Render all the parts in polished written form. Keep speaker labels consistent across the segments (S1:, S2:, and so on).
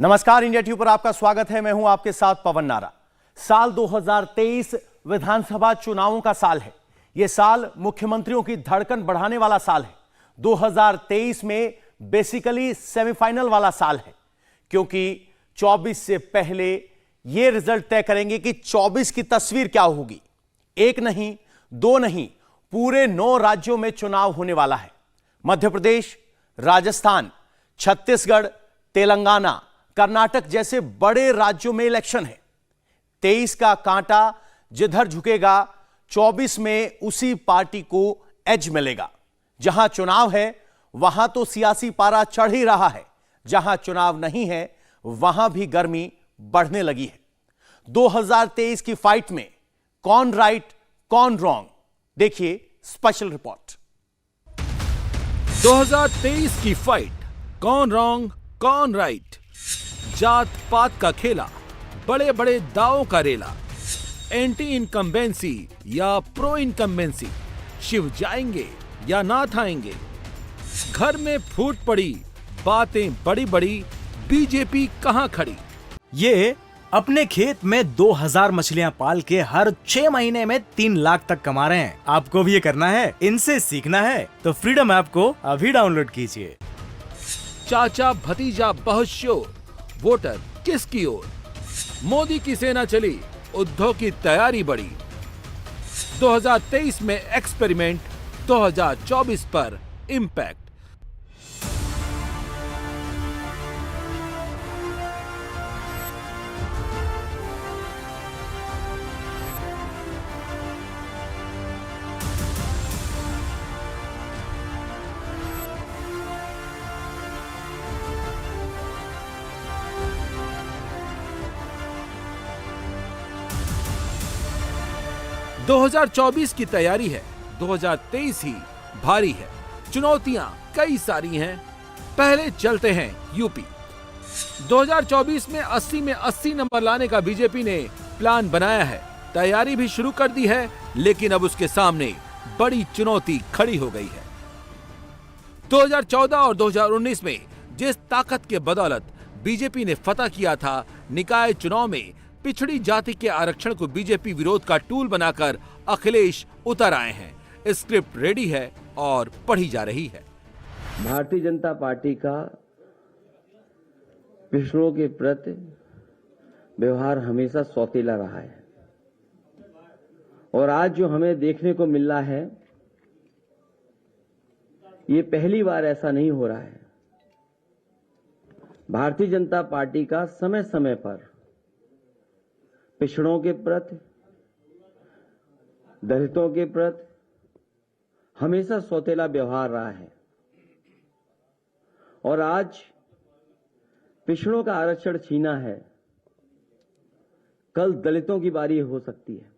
S1: नमस्कार, India tube पर आपका स्वागत है। मैं हूं आपके साथ पवन नारा। साल 2023 विधानसभा चुनावों का साल है। यह साल मुख्यमंत्रियों की धड़कन बढ़ाने वाला साल है। 2023 में बेसिकली सेमीफाइनल वाला साल है, क्योंकि 24 से पहले यह रिजल्ट तय करेंगे कि 24 की तस्वीर क्या होगी। एक नहीं, दो नहीं, पूरे 9 राज्यों में चुनाव होने वाला है। मध्य प्रदेश, राजस्थान, छत्तीसगढ़, तेलंगाना, कर्नाटक जैसे बड़े राज्यों में इलेक्शन है। 23 का कांटा जिधर झुकेगा, 24 में उसी पार्टी को एज मिलेगा। जहां चुनाव है वहां तो सियासी पारा चढ़ ही रहा है, जहां चुनाव नहीं है वहां भी गर्मी बढ़ने लगी है। 2023 की फाइट में कौन राइट कौन रॉन्ग, देखिए स्पेशल रिपोर्ट।
S2: 2023 की फाइट, कौन रॉन्ग कौन राइट, जात पात का खेला, बड़े बड़े दावों का रेला, एंटी इनकम्बेंसी या प्रो इनकम्बेंसी, शिव जाएंगे या नाथ आएंगे, घर में फूट पड़ी, बातें बड़ी बड़ी, बीजेपी कहां खड़ी।
S3: ये अपने खेत में 2000 मछलियां पाल के हर 6 महीने में 3 लाख तक कमा रहे हैं। आपको भी ये करना है, इनसे सीखना है तो फ्रीडम ऐप को अभी डाउनलोड कीजिए।
S2: चाचा भतीजा बहुत श्योर, वोटर किसकी ओर, मोदी की सेना चली, उद्धव की तैयारी बढ़ी। 2023 में एक्सपेरिमेंट, 2024 पर इम्पैक्ट। – 2024 की तैयारी है, 2023 ही भारी है, चुनौतियां कई सारी हैं। पहले चलते हैं यूपी। 2024 में 80 में 80 नंबर लाने का बीजेपी ने प्लान बनाया है, तैयारी भी शुरू कर दी है, लेकिन अब उसके सामने बड़ी चुनौती खड़ी हो गई है। 2014 और 2019 में जिस ताकत के बदौलत बीजेपी ने फतह किया था, निकाय चुनाव में पिछड़ी जाति के आरक्षण को बीजेपी विरोध का टूल बनाकर अखिलेश उतर आए हैं। स्क्रिप्ट रेडी है और पढ़ी जा रही है।
S4: भारतीय जनता पार्टी का पिछड़ों के प्रति व्यवहार हमेशा सौतेला रहा है, और आज जो हमें देखने को मिल रहा है, ये पहली बार ऐसा नहीं हो रहा है। भारतीय जनता पार्टी का समय समय पर पिछड़ों के प्रति, दलितों के प्रति हमेशा सौतेला व्यवहार रहा है, और आज पिछड़ों का आरक्षण छीना है, कल दलितों की बारी हो सकती है।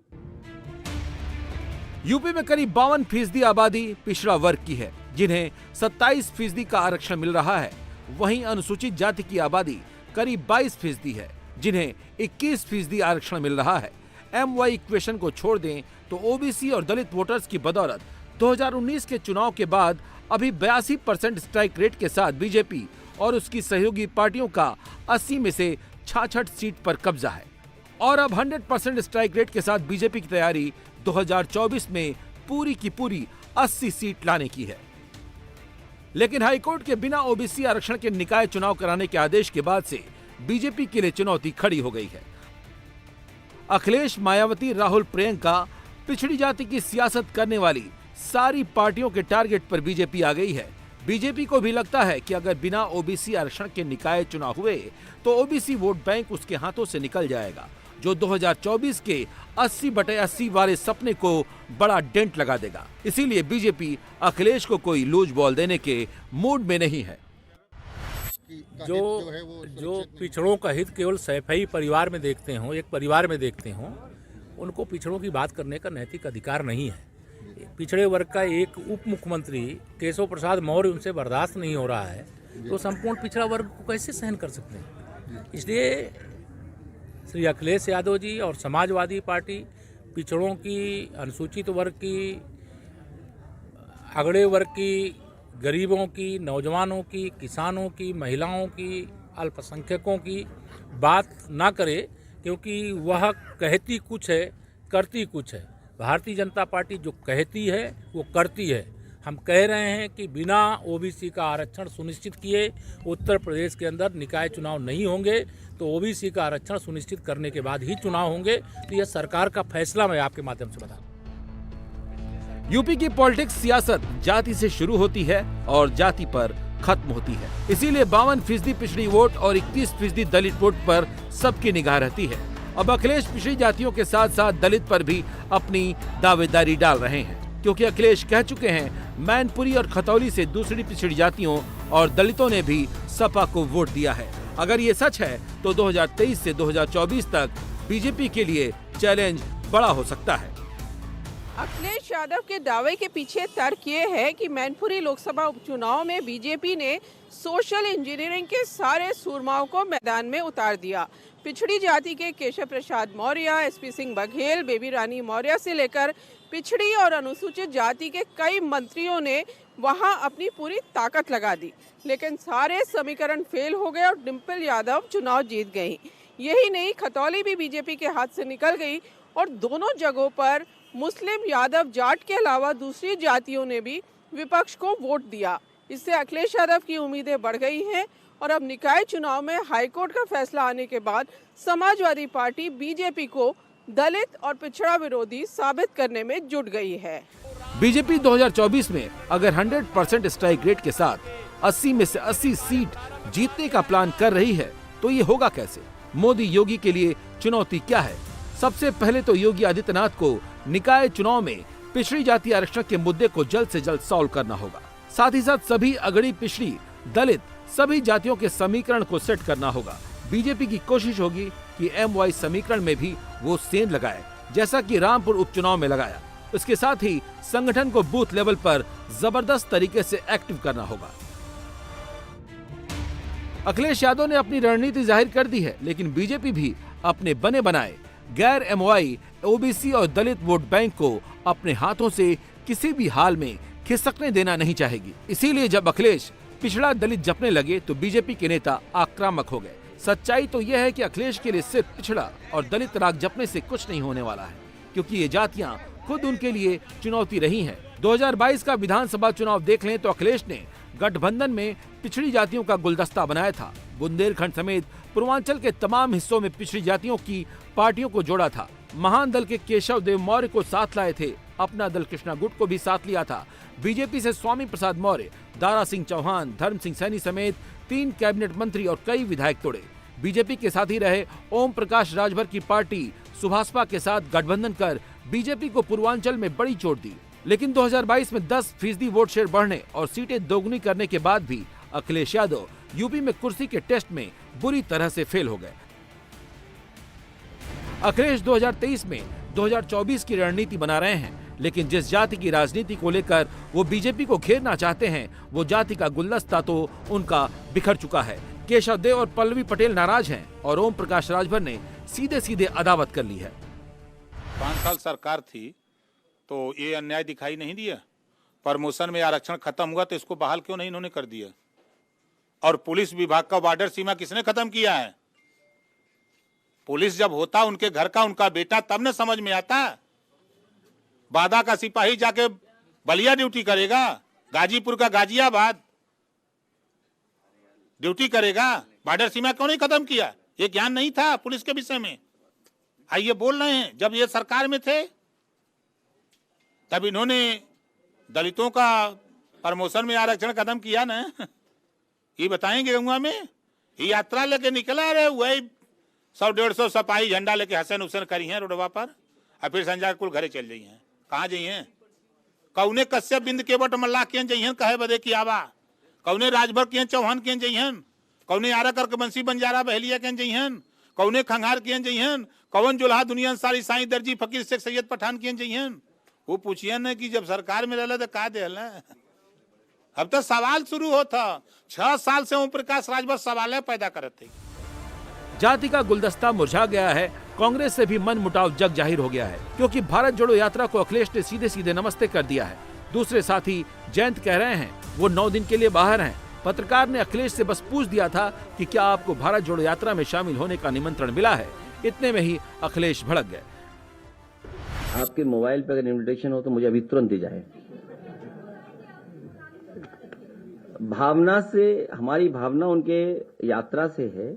S2: यूपी में करीब 52% आबादी पिछड़ा वर्ग की है, जिन्हें 27% का आरक्षण मिल रहा है। वहीं अनुसूचित जाति की आबादी करीब 22% है, जिन्हें 21% आरक्षण मिल रहा है। MY इक्वेशन को छोड़ दें तो ओबीसी और दलित वोटर्स की बदौलत 2019 के चुनाव के बाद अभी 82% स्ट्राइक रेट के साथ बीजेपी और उसकी सहयोगी पार्टियों का 80 में से 66 सीट पर कब्जा है, और अब 100% स्ट्राइक रेट के साथ बीजेपी की तैयारी 2024 में पूरी की पूरी 80 सीट लाने की है। लेकिन हाईकोर्ट के बिना ओबीसी आरक्षण के निकाय चुनाव कराने के आदेश के बाद से बीजेपी के लिए चुनौती खड़ी हो गई है। अखिलेश, मायावती, राहुल, प्रियंका, पिछड़ी जाति की सियासत करने वाली सारी पार्टियों के टारगेट पर बीजेपी आ गई है। बीजेपी को भी लगता है कि अगर बिना ओबीसी आरक्षण के निकाय चुनाव हुए तो ओबीसी वोट बैंक उसके हाथों से निकल जाएगा, जो 2024 के 80/80 वाले सपने को बड़ा डेंट लगा देगा। इसीलिए बीजेपी अखिलेश को कोई लूज बॉल देने के मूड में नहीं है।
S5: जो पिछड़ों का हित केवल सैफई परिवार में देखते हो, एक परिवार में देखते हो, उनको पिछड़ों की बात करने का नैतिक अधिकार नहीं है। पिछड़े वर्ग का एक उप मुख्यमंत्री केशव प्रसाद मौर्य उनसे बर्दाश्त नहीं हो रहा है, तो संपूर्ण पिछड़ा वर्ग को कैसे सहन कर सकते हैं। इसलिए श्री अखिलेश यादव जी और समाजवादी पार्टी पिछड़ों की, अनुसूचित वर्ग की, अगड़े वर्ग की, गरीबों की, नौजवानों की, किसानों की, महिलाओं की, अल्पसंख्यकों की बात ना करे, क्योंकि वह कहती कुछ है करती कुछ है। भारतीय जनता पार्टी जो कहती है वो करती है। हम कह रहे हैं कि बिना ओबीसी का आरक्षण सुनिश्चित किए उत्तर प्रदेश के अंदर निकाय चुनाव नहीं होंगे, तो ओबीसी का आरक्षण सुनिश्चित करने के बाद ही चुनाव होंगे। तो यह सरकार का फैसला मैं आपके माध्यम से बता।
S2: यूपी की पॉलिटिक्स सियासत जाति से शुरू होती है और जाति पर खत्म होती है। इसीलिए 52% पिछड़ी वोट और 21% दलित वोट पर सबकी निगाह रहती है। अब अखिलेश पिछड़ी जातियों के साथ साथ दलित पर भी अपनी दावेदारी डाल रहे हैं, क्योंकि अखिलेश कह चुके हैं मैनपुरी और खतौली से दूसरी पिछड़ी जातियों और दलितों ने भी सपा को वोट दिया है। अगर ये सच है तो 2023 से 2024 तक बीजेपी के लिए चैलेंज बड़ा हो सकता है।
S6: अखिलेश यादव के दावे के पीछे तर्क ये है कि मैनपुरी लोकसभा उपचुनाव में बीजेपी ने सोशल इंजीनियरिंग के सारे सूरमाओं को मैदान में उतार दिया। पिछड़ी जाति के केशव प्रसाद मौर्य, एसपी सिंह बघेल, बेबी रानी मौर्य से लेकर पिछड़ी और अनुसूचित जाति के कई मंत्रियों ने वहां अपनी पूरी ताकत लगा दी, लेकिन सारे समीकरण फेल हो गए और डिम्पल यादव चुनाव जीत गई। यही नहीं, खतौली भी बीजेपी के हाथ से निकल गई और दोनों जगहों पर मुस्लिम, यादव, जाट के अलावा दूसरी जातियों ने भी विपक्ष को वोट दिया। इससे अखिलेश यादव की उम्मीदें बढ़ गई हैं और अब निकाय चुनाव में हाईकोर्ट का फैसला आने के बाद समाजवादी पार्टी बीजेपी को दलित और पिछड़ा विरोधी साबित करने में जुट गई है।
S2: बीजेपी 2024 में अगर 100% स्ट्राइक रेट के साथ 80 में से 80 सीट जीतने का प्लान कर रही है तो ये होगा कैसे? मोदी योगी के लिए चुनौती क्या है? सबसे पहले तो योगी आदित्यनाथ को निकाय चुनाव में पिछड़ी जाति आरक्षण के मुद्दे को जल्द से जल्द सॉल्व करना होगा। साथ ही साथ सभी अगड़ी, पिछड़ी, दलित सभी जातियों के समीकरण को सेट करना होगा। बीजेपी की कोशिश होगी कि MY समीकरण में भी वो सेंध लगाए, जैसा कि रामपुर उपचुनाव में लगाया। इसके साथ ही संगठन को बूथ लेवल पर जबरदस्त तरीके से एक्टिव करना होगा। अखिलेश यादव ने अपनी रणनीति जाहिर कर दी है, लेकिन बीजेपी भी अपने बने बनाए गैर MY, OBC और दलित वोट बैंक को अपने हाथों से किसी भी हाल में खिसकने देना नहीं चाहेगी। इसीलिए जब अखिलेश पिछड़ा दलित जपने लगे तो बीजेपी के नेता आक्रामक हो गए। सच्चाई तो यह है कि अखिलेश के लिए सिर्फ पिछड़ा और दलित राग जपने से कुछ नहीं होने वाला है, क्योंकि ये जातियां खुद उनके लिए चुनौती रही हैं। 2022 का विधानसभा चुनाव देख लें तो अखिलेश ने गठबंधन में पिछड़ी जातियों का गुलदस्ता बनाया था। बुंदेलखंड समेत पूर्वांचल के तमाम हिस्सों में पिछड़ी जातियों की पार्टियों को जोड़ा था। महान दल के केशव देव मौर्य को साथ लाए थे, अपना दल कृष्णा गुट को भी साथ लिया था। बीजेपी से स्वामी प्रसाद मौर्य, दारा सिंह चौहान, धर्म सिंह सैनी समेत 3 कैबिनेट मंत्री और कई विधायक तोड़े। बीजेपी के साथ ही रहे ओम प्रकाश राजभर की पार्टी सुभाषपा के साथ गठबंधन कर बीजेपी को पूर्वांचल में बड़ी चोट दी। लेकिन 2022 में 10% वोट शेयर बढ़ने और सीटें दोगुनी करने के बाद भी अखिलेश यादव यूपी में कुर्सी के टेस्ट में बुरी तरह से फेल हो गए। अखिलेश 2023 में 2024 की रणनीति बना रहे हैं, लेकिन जिस जाति की राजनीति को लेकर वो बीजेपी को घेरना चाहते हैं, वो जाति का गुलदस्ता तो उनका बिखर चुका है। केशव देव और पल्लवी पटेल नाराज हैं और ओम प्रकाश राजभर ने सीधे सीधे अदावत कर ली है।
S7: 5 साल सरकार थी तो ये अन्याय दिखाई नहीं दिया। प्रमोशन में आरक्षण खत्म हुआ तो इसको बहाल क्यों नहीं इन्होंने कर दिया? और पुलिस विभाग का बॉर्डर सीमा किसने खत्म किया है? पुलिस जब होता उनके घर का उनका बेटा तब न समझ में आता। बादा का सिपाही जाके बलिया ड्यूटी करेगा, गाजीपुर का गाजियाबाद ड्यूटी करेगा, बॉर्डर सीमा क्यों नहीं खत्म किया? ये ज्ञान नहीं था पुलिस के विषय में। आइए बोल रहे हैं जब ये सरकार में थे तब इन्होंने दलितों का प्रमोशन में आरक्षण खत्म किया ना। ये बताएंगे गंगा में ये यात्रा लेके निकला रहे वही 100-150 सपाही झंडा लेके हसन हुसैन करी हैं रोडवा पर और फिर संजय कुल घरे चल जाइए। कहाँ जाइए? कौने कश्यप बिंद केवट मल्लाह के जाइए कहे बदे की आवा, कौने राजभर के चौहान के जाइए, कौने आरा करके बंसी बंजारा बहलिया के जाइए, कौने खंगार के जाइए, कौन जुल्हा दुनिया सारी साईं दर्जी फकीर शेख सैयद पठान के जाइए। वो पूछिए न कि जब सरकार में रहला तो का देला। अब तो सवाल शुरू होता। 6 साल से ओम प्रकाश राजभर सवाल पैदा करते।
S2: जाति का गुलदस्ता मुरझा गया है। कांग्रेस से भी मन मुटाव जग जाहिर हो गया है, क्योंकि भारत जोड़ो यात्रा को अखिलेश ने सीधे सीधे नमस्ते कर दिया है। दूसरे साथी जयंत कह रहे हैं वो 9 दिन के लिए बाहर हैं। पत्रकार ने अखिलेश से बस पूछ दिया था कि क्या आपको भारत जोड़ो यात्रा में शामिल होने का निमंत्रण मिला है। इतने में ही अखिलेश भड़क गए।
S4: आपके मोबाइल पर अगर इन्विटेशन हो तो मुझे अभी तुरंत दी जाए। भावना से, हमारी भावना उनके यात्रा से है।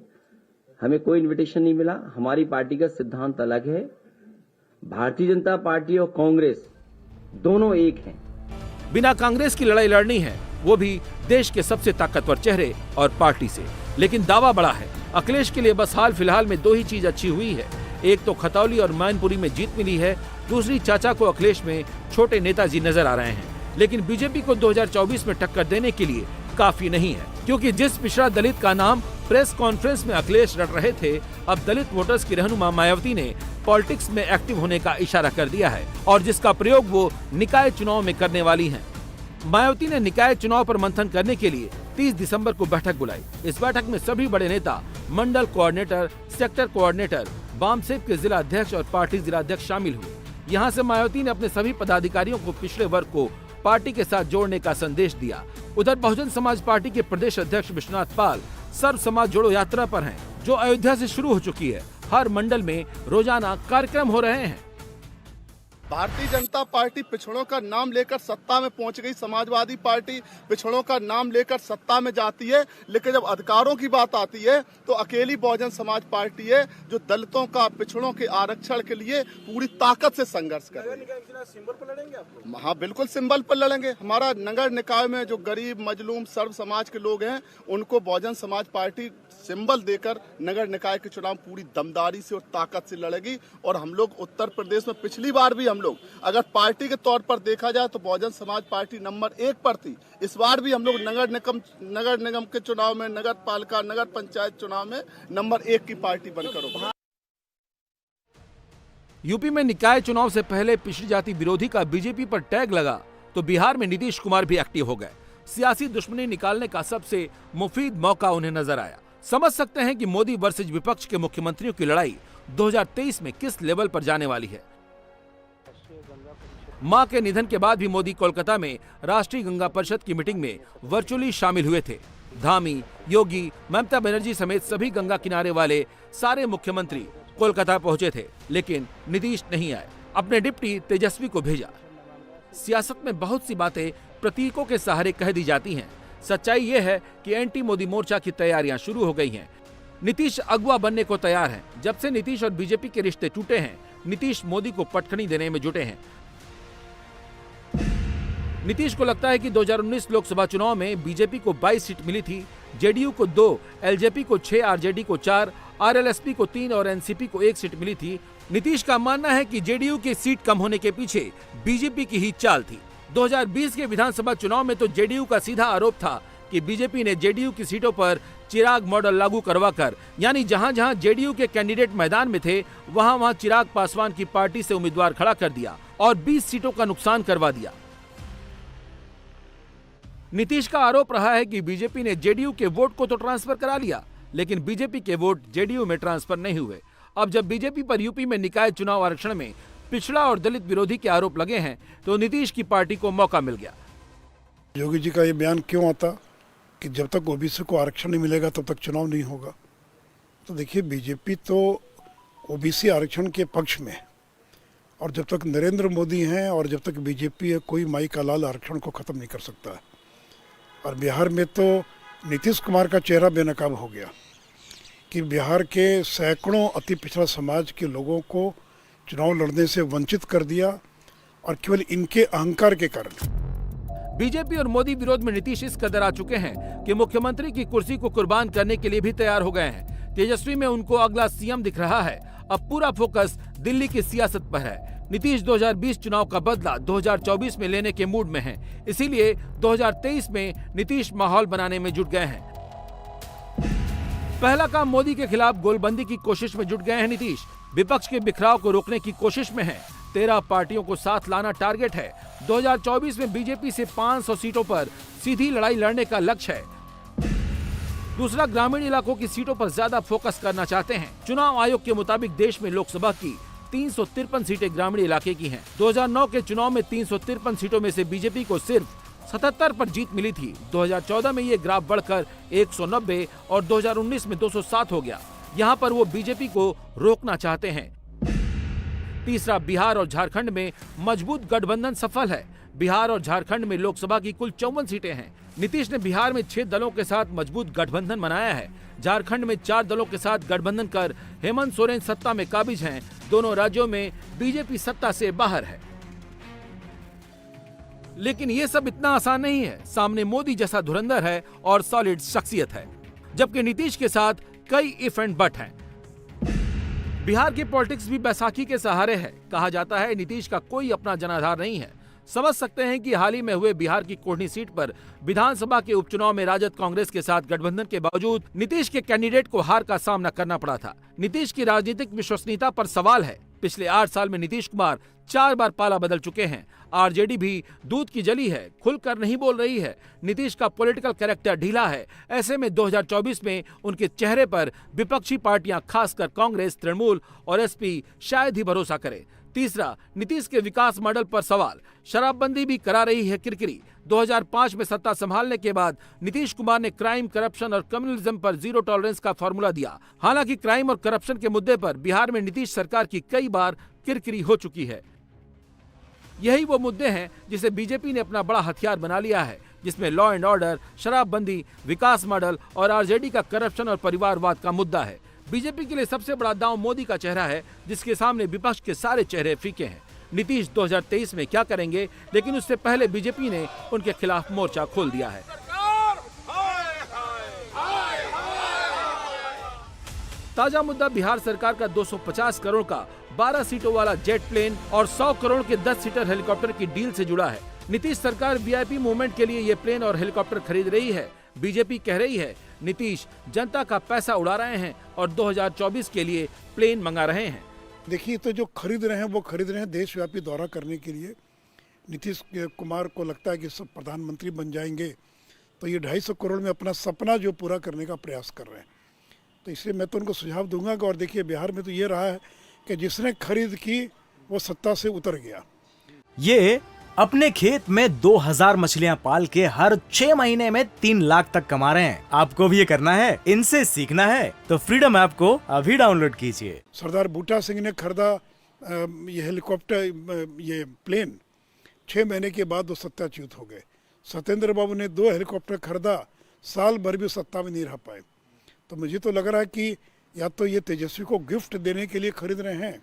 S4: हमें कोई इन्विटेशन नहीं मिला। हमारी पार्टी का सिद्धांत अलग है। भारतीय जनता पार्टी और कांग्रेस दोनों एक हैं।
S2: बिना कांग्रेस की लड़ाई लड़नी है, वो भी देश के सबसे ताकतवर चेहरे और पार्टी से। लेकिन दावा बड़ा है। अखिलेश के लिए बस हाल फिलहाल में दो ही चीज अच्छी हुई है। एक तो खतौली और मैनपुरी में जीत मिली है, दूसरी चाचा को अखिलेश में छोटे नेताजी नजर आ रहे हैं। लेकिन बीजेपी को 2024 में टक्कर देने के लिए काफी नहीं है, क्योंकि जिस पिछड़ा दलित का नाम प्रेस कॉन्फ्रेंस में अखिलेश रट रहे थे, अब दलित वोटर्स की रहनुमा मायावती ने पॉलिटिक्स में एक्टिव होने का इशारा कर दिया है और जिसका प्रयोग वो निकाय चुनाव में करने वाली हैं। मायावती ने निकाय चुनाव पर मंथन करने के लिए 30 दिसंबर को बैठक बुलाई। इस बैठक में सभी बड़े नेता, मंडल कोऑर्डिनेटर, सेक्टर कोऑर्डिनेटर, वामसेप के जिला अध्यक्ष और पार्टी जिला अध्यक्ष शामिल हुए। यहाँ से मायावती ने अपने सभी पदाधिकारियों को पिछड़े वर्ग को पार्टी के साथ जोड़ने का संदेश दिया। उधर बहुजन समाज पार्टी के प्रदेश अध्यक्ष विश्वनाथ पाल सर्व समाज जोड़ो यात्रा पर हैं, जो अयोध्या से शुरू हो चुकी है। हर मंडल में रोजाना कार्यक्रम हो रहे हैं।
S8: भारतीय जनता पार्टी पिछड़ों का नाम लेकर सत्ता में पहुंच गई। समाजवादी पार्टी पिछड़ों का नाम लेकर सत्ता में जाती है, लेकिन जब अधिकारों की बात आती है तो अकेली बहुजन समाज पार्टी है जो दलितों का, पिछड़ों के आरक्षण के लिए पूरी ताकत से संघर्ष कर रही है। सिंबल पर लड़ेंगे आप? हाँ, बिल्कुल सिंबल पर लड़ेंगे। हमारा नगर निकाय में जो गरीब, मजलूम, सर्व समाज के लोग हैं, उनको बहुजन समाज पार्टी सिंबल देकर नगर निकाय के चुनाव पूरी दमदारी से और ताकत से लड़ेगी। और हम लोग उत्तर प्रदेश में पिछली बार भी हम लोग अगर पार्टी के तौर पर देखा जाए तो बहुजन समाज पार्टी नंबर 1 पर थी। इस बार भी हम लोग नगर निगम के चुनाव में, नगर पालिका, नगर पंचायत चुनाव में नंबर 1 की पार्टी बनकर उभरी।
S2: यूपी में निकाय चुनाव से पहले पिछड़ी जाति विरोधी का बीजेपी पर टैग लगा तो बिहार में नीतीश कुमार भी एक्टिव हो गए। सियासी दुश्मनी निकालने का सबसे मुफीद मौका उन्हें नजर आया। समझ सकते हैं कि मोदी वर्सेज विपक्ष के मुख्यमंत्रियों की लड़ाई 2023 में किस लेवल पर जाने वाली है। मां के निधन के बाद भी मोदी कोलकाता में राष्ट्रीय गंगा परिषद की मीटिंग में वर्चुअली शामिल हुए थे। धामी, योगी, ममता बनर्जी समेत सभी गंगा किनारे वाले सारे मुख्यमंत्री कोलकाता पहुंचे थे, लेकिन नीतीश नहीं आए। अपने डिप्टी तेजस्वी को भेजा। सियासत में बहुत सी बातें प्रतीकों के सहारे कह दी जाती हैं। सच्चाई ये है कि एंटी मोदी मोर्चा की तैयारियां शुरू हो गई हैं। नीतीश अगुवा बनने को तैयार हैं। जब से नीतीश और बीजेपी के रिश्ते टूटे हैं, नीतीश मोदी को पटखनी देने में जुटे हैं। नीतीश को लगता है कि 2019 लोकसभा चुनाव में बीजेपी को 22 सीट मिली थी, जेडीयू को 2, एलजेपी को 6, आरजेडी को 4, आरएलएसपी को 3 और एनसीपी को 1 सीट मिली थी। नीतीश का मानना है कि जेडीयू की सीट कम होने के पीछे बीजेपी की ही चाल थी। 2020 के विधानसभा चुनाव में तो जेडीयू का सीधा आरोप था कि बीजेपी ने जेडीयू की सीटों पर चिराग मॉडल लागू करवाकर, यानी जहां जहां जेडीयू के कैंडिडेट मैदान में थे, वहां वहां चिराग पासवान की पार्टी से उम्मीदवार खड़ा कर दिया और 20 सीटों का नुकसान करवा दिया। नीतीश का आरोप रहा है कि बीजेपी ने जेडीयू के वोट को तो ट्रांसफर करा लिया, लेकिन बीजेपी के वोट जेडीयू में ट्रांसफर नहीं हुए। अब जब बीजेपी पर यूपी में निकाय चुनाव आरक्षण में पिछड़ा और दलित विरोधी के आरोप लगे हैं, तो नीतीश की पार्टी को मौका मिल गया।
S9: योगी जी का ये बयान क्यों आता कि जब तक ओबीसी को आरक्षण नहीं मिलेगा तब तक चुनाव नहीं होगा? तो देखिए, बीजेपी तो ओबीसी आरक्षण के पक्ष में है और जब तक नरेंद्र मोदी हैं और जब तक बीजेपी है, कोई माई का लाल आरक्षण को खत्म नहीं कर सकता है। और बिहार में तो नीतीश कुमार का चेहरा बेनकाब हो गया कि बिहार के सैकड़ों अति पिछड़ा समाज के लोगों को चुनाव लड़ने से वंचित कर दिया और केवल इनके अहंकार के कारण।
S2: बीजेपी और मोदी विरोध में नीतीश इस कदर आ चुके हैं कि मुख्यमंत्री की कुर्सी को कुर्बान करने के लिए भी तैयार हो गए हैं। तेजस्वी में उनको अगला सीएम दिख रहा है। अब पूरा फोकस दिल्ली की सियासत पर है। नीतीश 2020 चुनाव का बदला 2024 में लेने के मूड में हैं। इसीलिए 2023 में नीतीश माहौल बनाने में जुट गए हैं। पहला काम मोदी के खिलाफ गोलबंदी की कोशिश में जुट गए हैं नीतीश। विपक्ष के बिखराव को रोकने की कोशिश में है। 13 पार्टियों को साथ लाना टारगेट है। 2024 में बीजेपी से 500 सीटों पर सीधी लड़ाई लड़ने का लक्ष्य है। दूसरा, ग्रामीण इलाकों की सीटों पर ज्यादा फोकस करना चाहते हैं। चुनाव आयोग के मुताबिक देश में लोकसभा की 353 सीटें ग्रामीण इलाके की हैं। 2009 के चुनाव में 353 सीटों में से बीजेपी को सिर्फ 77 पर जीत मिली थी। 2014 में ये ग्राफ बढ़कर 190 और 2019 में 207 हो गया। यहाँ पर वो बीजेपी को रोकना चाहते हैं। तीसरा, बिहार और झारखंड में मजबूत गठबंधन सफल है। बिहार और झारखंड में लोकसभा की कुल 54 सीटें हैं। नीतीश ने बिहार में 6 दलों के साथ मजबूत गठबंधन बनाया है। झारखंड में 4 दलों के साथ गठबंधन कर हेमंत सोरेन सत्ता में काबिज हैं। दोनों राज्यों में बीजेपी सत्ता से बाहर है। लेकिन ये सब इतना आसान नहीं है। सामने मोदी जैसा धुरंधर है और सॉलिड शख्सियत है, जबकि नीतीश के साथ कई इफ एंड बट हैं। बिहार की पॉलिटिक्स भी बैसाखी के सहारे है। कहा जाता है नीतीश का कोई अपना जनाधार नहीं है। समझ सकते हैं कि हाल ही में हुए बिहार की कोढ़नी सीट पर विधानसभा के उपचुनाव में राजद कांग्रेस के साथ गठबंधन के बावजूद नीतीश के कैंडिडेट को हार का सामना करना पड़ा था। नीतीश की राजनीतिक विश्वसनीयता पर सवाल है। पिछले 8 साल में नीतीश कुमार 4 बार पाला बदल चुके हैं। आरजेडी भी दूध की जली है, खुलकर नहीं बोल रही है। नीतीश का पॉलिटिकल कैरेक्टर ढीला है। ऐसे में 2024 में उनके चेहरे पर विपक्षी पार्टियां, खासकर कांग्रेस, तृणमूल और एसपी शायद ही भरोसा करें। तीसरा, नीतीश के विकास मॉडल पर सवाल। शराबबंदी भी करा रही है किरकिरी। 2005 में सत्ता संभालने के बाद नीतीश कुमार ने क्राइम, करप्शन और कम्युनिज्म पर जीरो टॉलरेंस का फॉर्मूला दिया। हालांकि क्राइम और करप्शन के मुद्दे पर बिहार में नीतीश सरकार की कई बार किरकिरी हो चुकी है। यही वो मुद्दे हैं जिसे बीजेपी ने अपना बड़ा हथियार बना लिया है, जिसमें लॉ एंड ऑर्डर, शराबबंदी, विकास मॉडल और आरजेडी का करप्शन और परिवारवाद का मुद्दा है। बीजेपी के लिए सबसे बड़ा दांव मोदी का चेहरा है, जिसके सामने विपक्ष के सारे चेहरे फीके हैं। नीतीश 2023 में क्या करेंगे, लेकिन उससे पहले बीजेपी ने उनके खिलाफ मोर्चा खोल दिया है। ताजा मुद्दा बिहार सरकार का 250 करोड़ का 12 सीटों वाला जेट प्लेन और 100 करोड़ के 10 सीटर हेलीकॉप्टर की डील से जुड़ा है। नीतीश सरकार वीआईपी मूवमेंट के लिए ये प्लेन और हेलीकॉप्टर खरीद रही है। बीजेपी कह रही है नीतीश जनता का पैसा उड़ा रहे हैं और 2024 के लिए प्लेन मंगा रहे हैं।
S9: देखिए, तो जो खरीद रहे हैं वो खरीद रहे हैं देशव्यापी दौरा करने के लिए। नीतीश कुमार को लगता है कि सब प्रधानमंत्री बन जाएंगे, तो ये 250 करोड़ में अपना सपना जो पूरा करने का प्रयास कर रहे हैं। तो इसलिए मैं तो उनको सुझाव दूंगा कि, और देखिए बिहार में तो ये रहा है कि जिसने खरीद की वो सत्ता से उतर गया।
S3: ये अपने खेत में 2000 मछलियां पाल के हर 6 महीने में 3 लाख तक कमा रहे हैं। आपको भी ये करना है, इनसे सीखना है तो फ्रीडम ऐप को अभी डाउनलोड कीजिए।
S9: सरदार बूटा सिंह ने खरीदा ये हेलीकॉप्टर, ये प्लेन, 6 महीने के बाद वो सत्ताच्युत हो गए। सत्येंद्र बाबू ने 2 हेलीकॉप्टर खरीदा, साल भर भी सत्ता में नहीं रह पाए। तो मुझे तो लग रहा है कि या तो ये तेजस्वी को गिफ्ट देने के लिए खरीद रहे हैं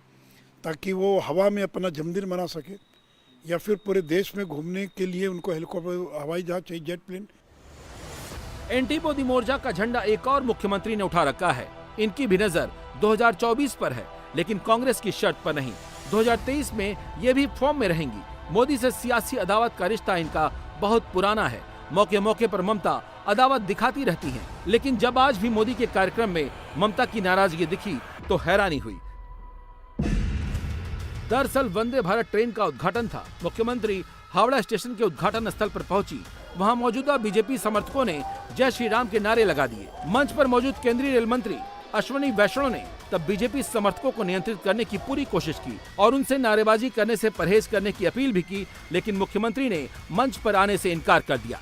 S9: ताकि वो हवा में अपना जन्मदिन मना सके, या फिर पूरे देश में घूमने के लिए उनको हेलीकॉप्टर, हवाई जहाज चाहिए, जेट प्लेन।
S2: एंटी मोदी मोर्चा का झंडा एक और मुख्यमंत्री ने उठा रखा है। इनकी भी नजर 2024 पर है, लेकिन कांग्रेस की शर्त पर नहीं। 2023 में ये भी फॉर्म में रहेंगी। मोदी से सियासी अदावत का रिश्ता इनका बहुत पुराना है। मौके मौके पर ममता अदावत दिखाती रहती हैं, लेकिन जब आज भी मोदी के कार्यक्रम में ममता की नाराजगी दिखी तो हैरानी हुई। दरअसल वंदे भारत ट्रेन का उद्घाटन था। मुख्यमंत्री हावड़ा स्टेशन के उद्घाटन स्थल पर पहुंची। वहां मौजूदा बीजेपी समर्थकों ने जय श्री राम के नारे लगा दिए। मंच पर मौजूद केंद्रीय रेल मंत्री अश्विनी वैष्णव ने तब बीजेपी समर्थकों को नियंत्रित करने की पूरी कोशिश की और उनसे नारेबाजी करने से परहेज करने की अपील भी की, लेकिन मुख्यमंत्री ने मंच पर आने से इनकार कर दिया।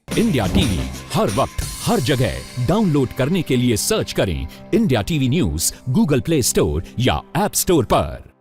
S10: इंडिया टीवी हर वक्त हर जगह डाउनलोड करने के लिए सर्च करें India TV news Google play store या ऐप स्टोर पर।